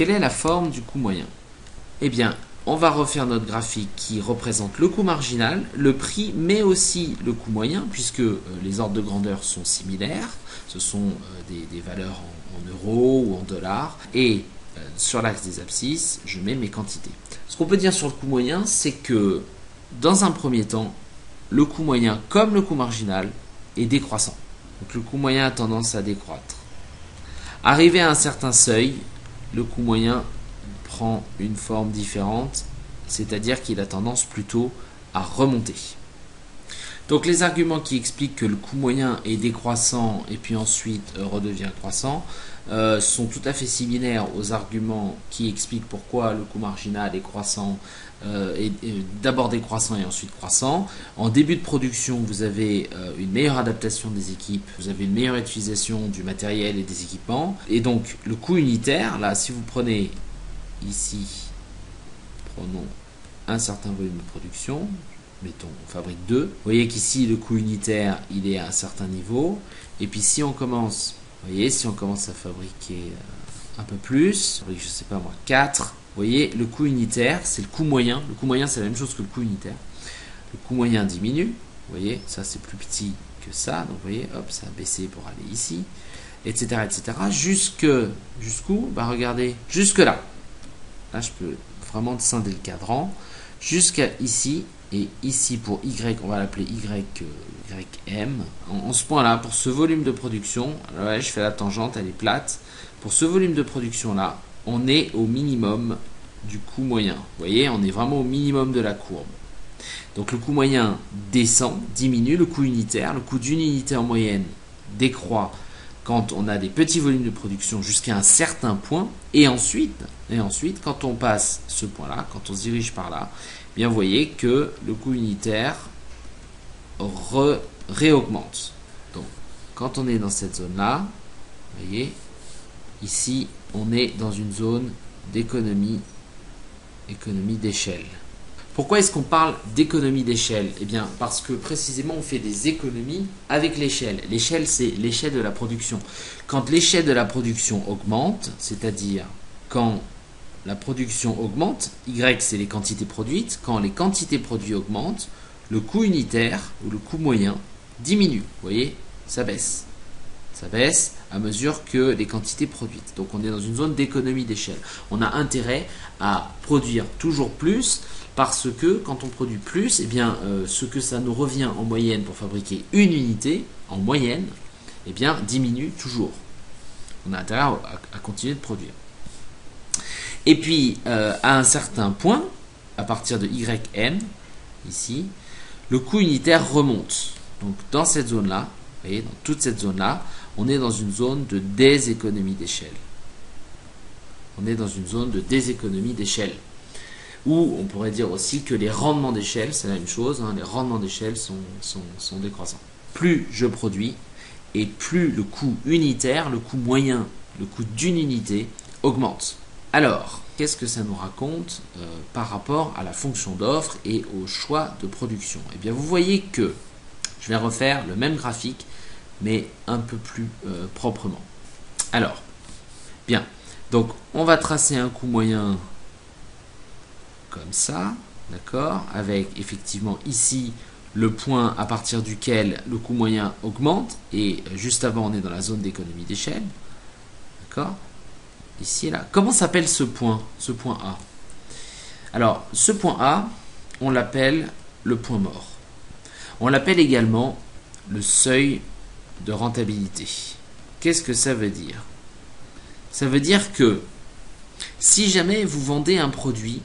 quelle est la forme du coût moyen? Eh bien, on va refaire notre graphique qui représente le coût marginal, le prix, mais aussi le coût moyen, puisque les ordres de grandeur sont similaires. Ce sont des valeurs en euros ou en dollars. Et sur l'axe des abscisses, je mets mes quantités. Ce qu'on peut dire sur le coût moyen, c'est que dans un premier temps, le coût moyen, comme le coût marginal, est décroissant. Donc le coût moyen a tendance à décroître. Arrivé à un certain seuil, le coût moyen prend une forme différente, c'est-à-dire qu'il a tendance plutôt à remonter. Donc les arguments qui expliquent que le coût moyen est décroissant et puis ensuite redevient croissant sont tout à fait similaires aux arguments qui expliquent pourquoi le coût marginal est croissant, est d'abord décroissant et ensuite croissant. En début de production, vous avez une meilleure adaptation des équipes, vous avez une meilleure utilisation du matériel et des équipements. Et donc le coût unitaire, là si vous prenez ici, prenons un certain volume de production, mettons on fabrique 2, vous voyez qu'ici le coût unitaire il est à un certain niveau, et puis si on commence, vous voyez, si on commence à fabriquer un peu plus, je sais pas moi, 4, vous voyez le coût unitaire c'est le coût moyen c'est la même chose que le coût unitaire, le coût moyen diminue, vous voyez, ça c'est plus petit que ça, donc vous voyez, hop, ça a baissé pour aller ici, etc. Jusqu'où? Bah regardez, jusque là. Là, je peux vraiment scinder le cadran jusqu'à ici, et ici pour Y, on va l'appeler YM. En ce point-là, pour ce volume de production, ouais, je fais la tangente, elle est plate. Pour ce volume de production-là, on est au minimum du coût moyen. Vous voyez, on est vraiment au minimum de la courbe. Donc le coût moyen descend, diminue, le coût unitaire, le coût d'une unité en moyenne décroît quand on a des petits volumes de production jusqu'à un certain point, et ensuite, quand on passe ce point-là, quand on se dirige par là, eh bien vous voyez que le coût unitaire réaugmente. Donc, quand on est dans cette zone-là, vous voyez, ici, on est dans une zone d'économie d'échelle. Pourquoi est-ce qu'on parle d'économie d'échelle? Eh bien, parce que précisément, on fait des économies avec l'échelle. L'échelle, c'est l'échelle de la production. Quand l'échelle de la production augmente, c'est-à-dire quand la production augmente, Y, c'est les quantités produites. Quand les quantités produites augmentent, le coût unitaire ou le coût moyen diminue. Vous voyez, ça baisse. Ça baisse à mesure que les quantités produites. Donc, on est dans une zone d'économie d'échelle. On a intérêt à produire toujours plus, parce que quand on produit plus, eh bien, ce que ça nous revient en moyenne pour fabriquer une unité, en moyenne, eh bien, diminue toujours. On a intérêt à continuer de produire. Et puis, à un certain point, à partir de YM, ici, le coût unitaire remonte. Donc, dans cette zone-là, vous voyez, dans toute cette zone-là, on est dans une zone de déséconomie d'échelle. On est dans une zone de déséconomie d'échelle. Ou on pourrait dire aussi que les rendements d'échelle, c'est la même chose, hein, les rendements d'échelle sont décroissants. Plus je produis, et plus le coût unitaire, le coût moyen, le coût d'une unité augmente. Alors, qu'est-ce que ça nous raconte par rapport à la fonction d'offre et au choix de production? Eh bien, vous voyez que je vais refaire le même graphique, mais un peu plus proprement. Alors, bien, donc on va tracer un coût moyen comme ça, d'accord, avec effectivement ici le point à partir duquel le coût moyen augmente, et juste avant on est dans la zone d'économie d'échelle, d'accord, ici et là. Comment s'appelle ce point A? Alors, ce point A, on l'appelle le point mort. On l'appelle également le seuil de rentabilité. Qu'est-ce que ça veut dire? Ça veut dire que si jamais vous vendez un produit,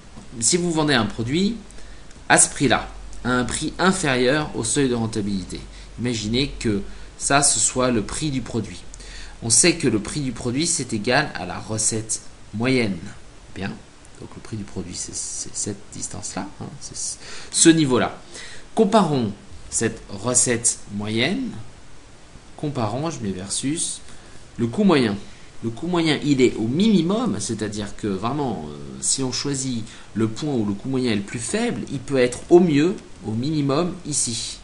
à ce prix-là, à un prix inférieur au seuil de rentabilité, imaginez que ça, ce soit le prix du produit. On sait que le prix du produit, c'est égal à la recette moyenne. Bien, donc le prix du produit, c'est cette distance-là, hein, c'est ce niveau-là. Comparons cette recette moyenne, je mets versus le coût moyen. Le coût moyen, il est au minimum, c'est-à-dire que vraiment, si on choisit le point où le coût moyen est le plus faible, il peut être au mieux, au minimum, ici,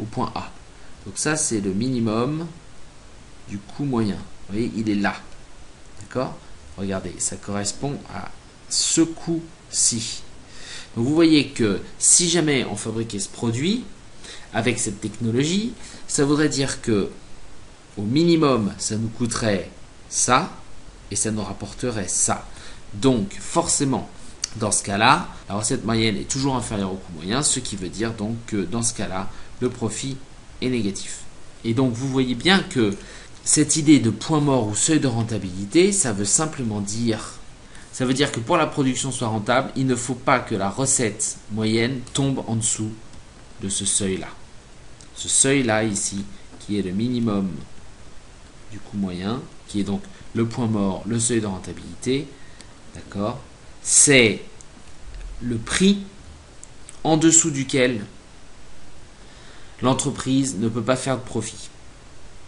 au point A. Donc ça, c'est le minimum du coût moyen. Vous voyez, il est là. D'accord? Regardez, ça correspond à ce coût-ci. Donc vous voyez que si jamais on fabriquait ce produit avec cette technologie, ça voudrait dire que au minimum, ça nous coûterait ça et ça nous rapporterait ça. Donc forcément, dans ce cas-là, la recette moyenne est toujours inférieure au coût moyen, ce qui veut dire donc que dans ce cas-là, le profit est négatif. Et donc vous voyez bien que cette idée de point mort ou seuil de rentabilité, ça veut simplement dire, ça veut dire que pour la production soit rentable, il ne faut pas que la recette moyenne tombe en dessous de ce seuil-là. Ce seuil-là ici, qui est le minimum du coût moyen, qui est donc le point mort, le seuil de rentabilité, d'accord, c'est le prix en dessous duquel l'entreprise ne peut pas faire de profit.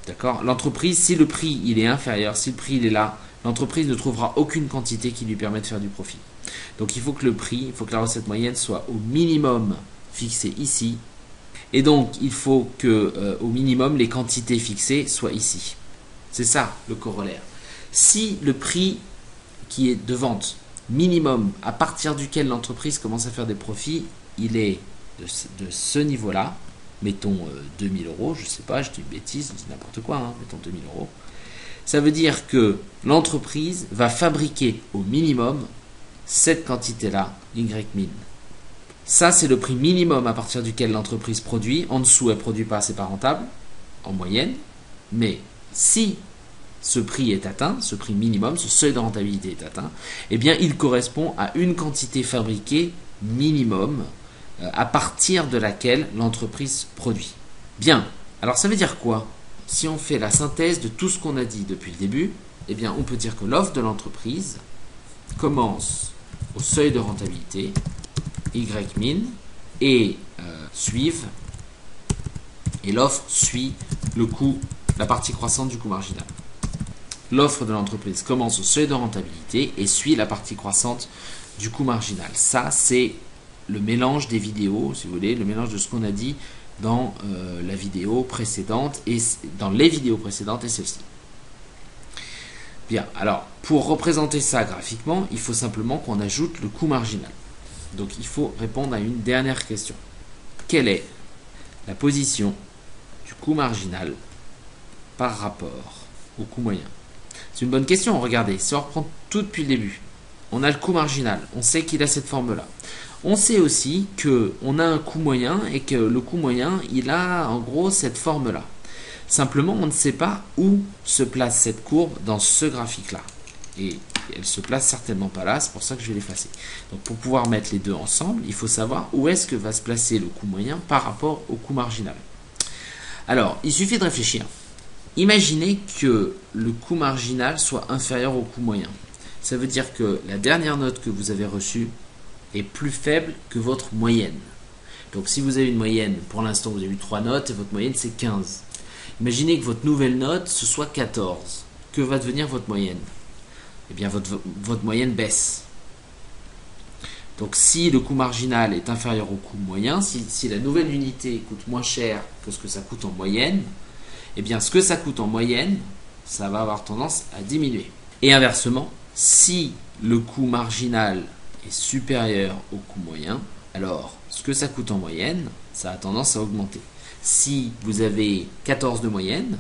D'accord ? L'entreprise, si le prix il est inférieur, si le prix il est là, l'entreprise ne trouvera aucune quantité qui lui permet de faire du profit. Donc il faut que le prix, il faut que la recette moyenne soit au minimum fixée ici. Et donc il faut que au minimum les quantités fixées soient ici. C'est ça le corollaire. Si le prix qui est de vente minimum à partir duquel l'entreprise commence à faire des profits, il est de ce niveau-là, mettons 2000 euros, je ne sais pas, je dis une bêtise, je dis n'importe quoi, hein, mettons 2000 euros. Ça veut dire que l'entreprise va fabriquer au minimum cette quantité-là, Y-min. Ça, c'est le prix minimum à partir duquel l'entreprise produit. En dessous, elle ne produit pas, c'est pas rentable, en moyenne. Mais si ce prix est atteint, ce prix minimum, ce seuil de rentabilité est atteint, eh bien, il correspond à une quantité fabriquée minimum à partir de laquelle l'entreprise produit. Bien, alors ça veut dire quoi ? Si on fait la synthèse de tout ce qu'on a dit depuis le début, eh bien, on peut dire que l'offre de l'entreprise commence au seuil de rentabilité, Y-min, et l'offre suit le coût, la partie croissante du coût marginal. L'offre de l'entreprise commence au seuil de rentabilité et suit la partie croissante du coût marginal. Ça, c'est le mélange des vidéos, si vous voulez, le mélange de ce qu'on a dit dans la vidéo précédente et dans les vidéos précédentes et celle-ci. Bien, alors, pour représenter ça graphiquement, il faut simplement qu'on ajoute le coût marginal. Donc, il faut répondre à une dernière question. Quelle est la position du coût marginal par rapport au coût moyen ? C'est une bonne question, regardez, si on reprend tout depuis le début, on a le coût marginal, on sait qu'il a cette forme-là. On sait aussi qu'on a un coût moyen et que le coût moyen, il a en gros cette forme-là. Simplement, on ne sait pas où se place cette courbe dans ce graphique-là. Et elle se place certainement pas là, c'est pour ça que je vais l'effacer. Donc pour pouvoir mettre les deux ensemble, il faut savoir où est-ce que va se placer le coût moyen par rapport au coût marginal. Alors, il suffit de réfléchir. Imaginez que le coût marginal soit inférieur au coût moyen. Ça veut dire que la dernière note que vous avez reçue est plus faible que votre moyenne. Donc si vous avez une moyenne, pour l'instant vous avez eu 3 notes et votre moyenne c'est 15. Imaginez que votre nouvelle note ce soit 14. Que va devenir votre moyenne ? Eh bien votre moyenne baisse. Donc si le coût marginal est inférieur au coût moyen, si la nouvelle unité coûte moins cher que ce que ça coûte en moyenne, eh bien ce que ça coûte en moyenne, ça va avoir tendance à diminuer. Et inversement, si le coût marginal est supérieur au coût moyen, alors ce que ça coûte en moyenne, ça a tendance à augmenter. Si vous avez 14 de moyenne,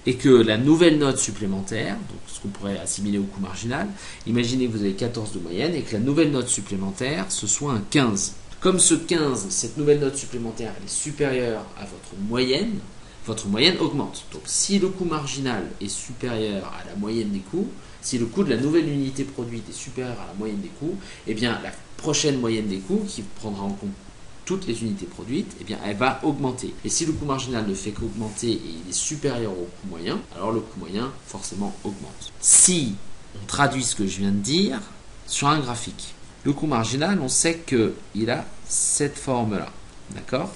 et que la nouvelle note supplémentaire, donc ce qu'on pourrait assimiler au coût marginal, imaginez que vous avez 14 de moyenne et que la nouvelle note supplémentaire, ce soit un 15. Comme ce 15, cette nouvelle note supplémentaire, elle est supérieure à votre moyenne augmente. Donc si le coût marginal est supérieur à la moyenne des coûts, si le coût de la nouvelle unité produite est supérieur à la moyenne des coûts, eh bien la prochaine moyenne des coûts, qui prendra en compte toutes les unités produites, eh bien elle va augmenter. Et si le coût marginal ne fait qu'augmenter et il est supérieur au coût moyen, alors le coût moyen forcément augmente. Si on traduit ce que je viens de dire sur un graphique, le coût marginal, on sait qu'il a cette forme-là. D'accord ?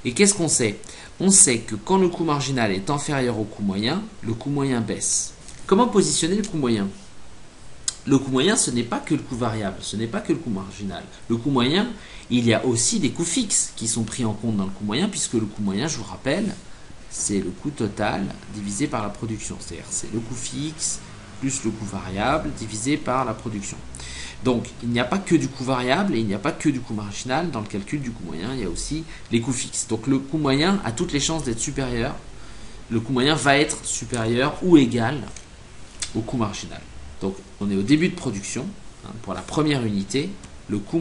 Et qu'est-ce qu'on sait ? On sait que quand le coût marginal est inférieur au coût moyen, le coût moyen baisse. Comment positionner le coût moyen ? Le coût moyen, ce n'est pas que le coût variable, ce n'est pas que le coût marginal. Le coût moyen, il y a aussi des coûts fixes qui sont pris en compte dans le coût moyen, puisque le coût moyen, je vous rappelle, c'est le coût total divisé par la production. C'est-à-dire c'est le coût fixe plus le coût variable divisé par la production. Donc, il n'y a pas que du coût variable et il n'y a pas que du coût marginal. Dans le calcul du coût moyen, il y a aussi les coûts fixes. Donc, le coût moyen a toutes les chances d'être supérieur. Le coût moyen va être supérieur ou égal au coût marginal. Donc, on est au début de production. Pour la première unité, le coût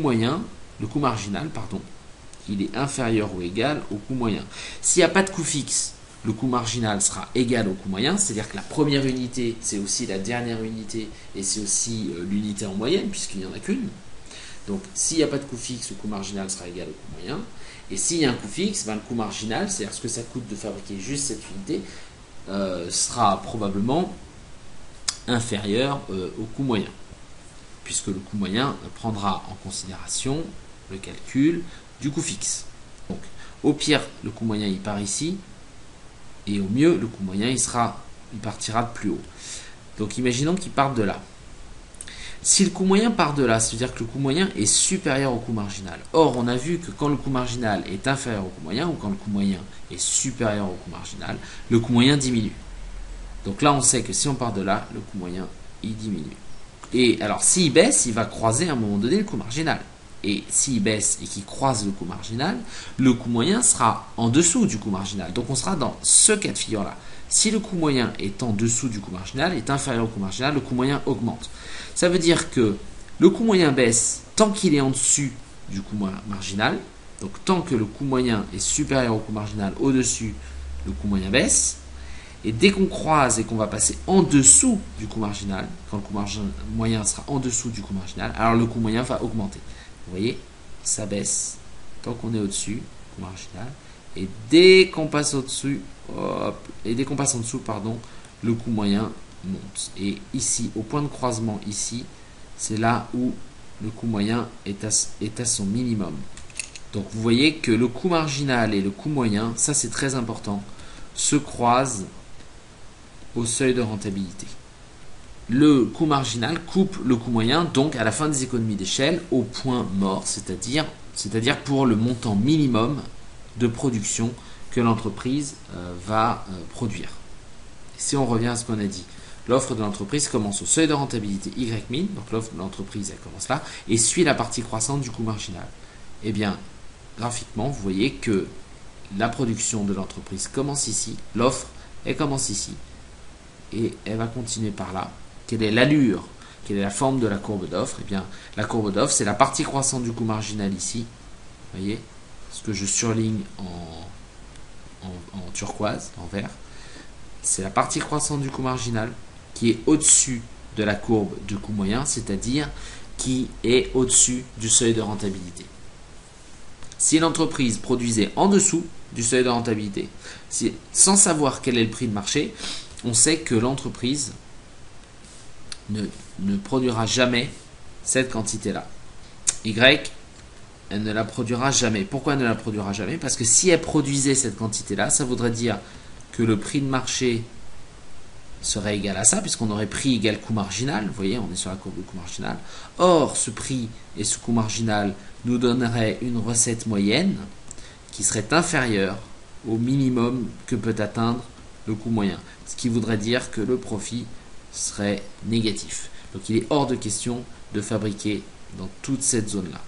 marginal, il est inférieur ou égal au coût moyen. S'il n'y a pas de coût fixe, le coût marginal sera égal au coût moyen, c'est-à-dire que la première unité, c'est aussi la dernière unité, et c'est aussi l'unité en moyenne, puisqu'il n'y en a qu'une. Donc, s'il n'y a pas de coût fixe, le coût marginal sera égal au coût moyen. Et s'il y a un coût fixe, le coût marginal, c'est-à-dire ce que ça coûte de fabriquer juste cette unité, sera probablement inférieur au coût moyen, puisque le coût moyen prendra en considération le calcul du coût fixe. Donc, au pire, le coût moyen il part ici, et au mieux, le coût moyen il partira de plus haut. Donc, imaginons qu'il parte de là. Si le coût moyen part de là, c'est-à-dire que le coût moyen est supérieur au coût marginal. Or, on a vu que quand le coût marginal est inférieur au coût moyen, ou quand le coût moyen est supérieur au coût marginal, le coût moyen diminue. Donc là, on sait que si on part de là, le coût moyen, il diminue. Et alors, s'il baisse, il va croiser à un moment donné le coût marginal. Et s'il baisse et qu'il croise le coût marginal, le coût moyen sera en dessous du coût marginal. Donc on sera dans ce cas de figure-là. Si le coût moyen est en dessous du coût marginal, est inférieur au coût marginal, le coût moyen augmente. Ça veut dire que le coût moyen baisse tant qu'il est en dessus du coût marginal. Donc tant que le coût moyen est supérieur au coût marginal, au-dessus, le coût moyen baisse. Et dès qu'on croise et qu'on va passer en dessous du coût marginal, quand le coût moyen sera en dessous du coût marginal, alors le coût moyen va augmenter. Vous voyez, ça baisse tant qu'on est au-dessus, coût marginal. Et dès qu'on passe au-dessus, le coût moyen monte. Et ici, au point de croisement ici, c'est là où le coût moyen est à son minimum. Donc vous voyez que le coût marginal et le coût moyen, ça c'est très important, se croisent au seuil de rentabilité. Le coût marginal coupe le coût moyen, donc à la fin des économies d'échelle, au point mort, c'est-à-dire pour le montant minimum de production que l'entreprise va produire. Si on revient à ce qu'on a dit, l'offre de l'entreprise commence au seuil de rentabilité Y-min, donc l'offre de l'entreprise elle commence là, et suit la partie croissante du coût marginal. Eh bien, graphiquement, vous voyez que la production de l'entreprise commence ici, l'offre elle commence ici, et elle va continuer par là. Quelle est l'allure, quelle est la forme de la courbe d'offre? Eh bien, la courbe d'offre, c'est la partie croissante du coût marginal ici. Vous voyez, ce que je surligne en turquoise, en vert. C'est la partie croissante du coût marginal qui est au-dessus de la courbe du coût moyen, c'est-à-dire qui est au-dessus du seuil de rentabilité. Si l'entreprise produisait en dessous du seuil de rentabilité, sans savoir quel est le prix de marché, on sait que l'entreprise ne produira jamais cette quantité-là. Y, elle ne la produira jamais. Pourquoi elle ne la produira jamais? Parce que si elle produisait cette quantité-là, ça voudrait dire que le prix de marché serait égal à ça, puisqu'on aurait prix égal coût marginal. Vous voyez, on est sur la courbe de coût marginal. Or, ce prix et ce coût marginal nous donneraient une recette moyenne qui serait inférieure au minimum que peut atteindre le coût moyen. Ce qui voudrait dire que le profit serait négatif. Donc il est hors de question de fabriquer dans toute cette zone-là.